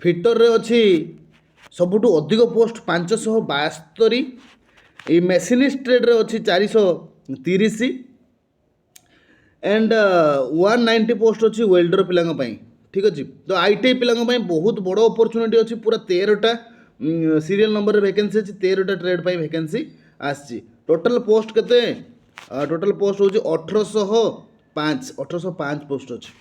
Fitter रे अच्छी सबुठू अधिक पोस्ट 572। ये मेसिनिस्ट ट्रेड रे अच्छी 430 एंड 190 पोस्ट अच्छी वेल्डर पिलांपाई। ठीक अच्छे तो ITI पिलांपाई बहुत बड़ अपॉर्चुनिटी अच्छी पूरा 13टा सीरियल नंबर वैकेंसी अच्छी 13टा ट्रेड पाई वैकेंसी आसी। टोटल पोस्ट केते टोटल पोस्ट होची 1805 पोस्ट अच्छी।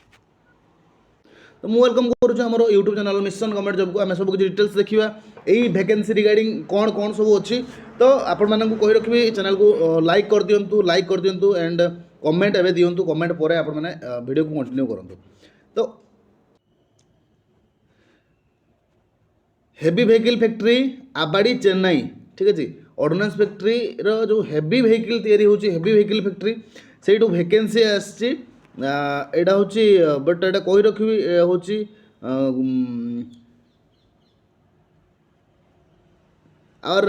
तो मुझे वेलकम करुँच आम YouTube channel mission government job को आम सब किसी डिटेल्स देखा यही वैकेंसी रिगार्डिंग कौन कौन सब अच्छी। तो आपण मानक कही रखी चैनल को लाइक कर दिंतु एंड कमेंट एवं दिंतु कमेंट पर आपण मैंने वीडियो को कंटिन्यू करूँ। तो हेवी व्हीकल फैक्ट्री आबाड़ी चेन्नई। ठीक अच्छे ऑर्डिनेंस फैक्ट्री रो जो हेवी व्हीकल तैयारी होची हेवी व्हीकल फैक्ट्री से वैकेंसी आसी एटा होची बट एटा कही रखी होची और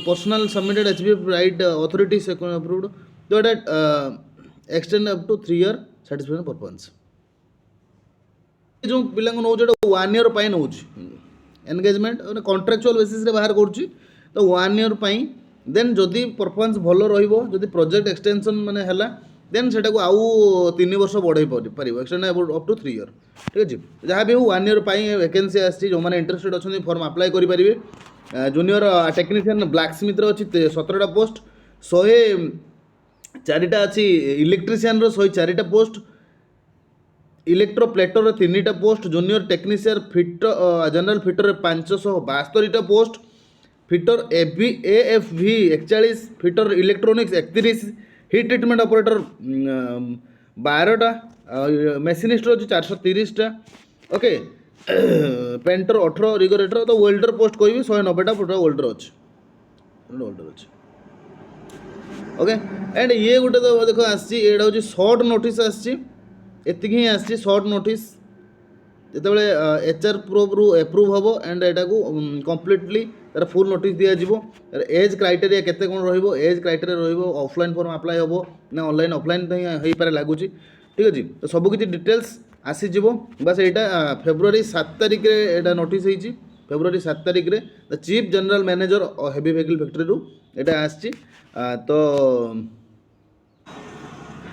personal submitted HB right authority approved. तो एटा extend up to 3 year satisfaction performance. जो पिला नौ 1 ईयर पाई नौ एनगेजमेंट कॉन्ट्रैक्चुअल बेसिस रे बाहर करुच्ची। तो 1 ईयर पाई देन जदि परफॉर्मेंस भल रहिबो जदि प्रोजेक्ट एक्सटेंशन माने हला देन सेटा को आउ 3 वर्ष बढ़ाई पार एक्सटेंड अप टू 3 ईयर। ठीक अच्छे जहाँ भी हो 1 ईयर पाई वैकेंसी आसी जो मैंने इंटरेस्टेड अच्छा फॉर्म अप्लाई करेंगे। जूनियर टेक्नीशियन ब्लैक स्मिथ अच्छी 17टा पोस्ट 104टा अच्छी इलेक्ट्रीशियन 104टा पोस्ट इलेक्ट्रो प्लेटर 3टा post junior technician fitter general fitter 572टा post fitter AFV 41 fitter electronics 31 heat treatment operator 12टा मेसिनिस्ट अच्छी 430टा ओके पेंटर 18 रिगोरेटर। तो वेल्डर पोस्ट कह 190टा पूरा वेल्डर अच्छे ओके एंड ये गोटे तो देख आसा हूँ सर्ट नोटिस आसी ही आसी सर्ट नोटिस जिते HR प्रोब्रु एप्रूव हम एंड एटा को कम्प्लीटली तार फुल नोटिस दिज्व। एज क्राइटेरिया केते कौन रहिबो एज क्राइटेरिया रहिबो ऑफलाइन फॉर्म अप्लाई हम ना ऑनलाइन ऑफलाइन हो पारे लगुच। ठीक अच्छे तो सब किसी डिटेल्स आसीज बस यहाँ फेब्रुआरी 7 तारिख एटा नोटिस होती फेब्रुआरी 7 तारिख रे the chief general manager heavy vehicle factory रू एटा आसी। तो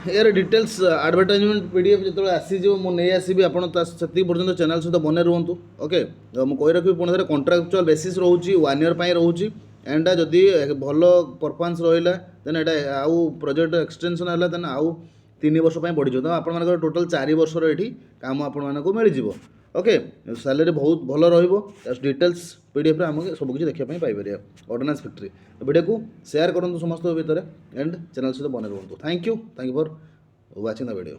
यार डिटेल्स एडवर्टाइजमेंट PDF जो आसीज मुझे आसबि आप पर्यटन चैनल सहित बने रुहतु। ओके तो मुझे कही रखी पुणी थे कॉन्ट्रैक्चुअल बेसिस रोचे 1 ईयर पाई रोचे एंड जदि भल परफॉर्मेंस रहा देन एटा आउ प्रोजेक्ट एक्सटेंशन है देन आउ 3 वर्ष बढ़ी तो आप टोटाल 4 वर्षर ये काम आपको मिल ओके सैलरी बहुत भल रिटेल्स PDF आमको सब किसी देखापी पाइपर ऑर्डिनेंस फैक्ट्री। वीडियो को शेयर करूँ समस्त भितर एंड चैनल सहित बने रुहतु। Thank you for watching the video.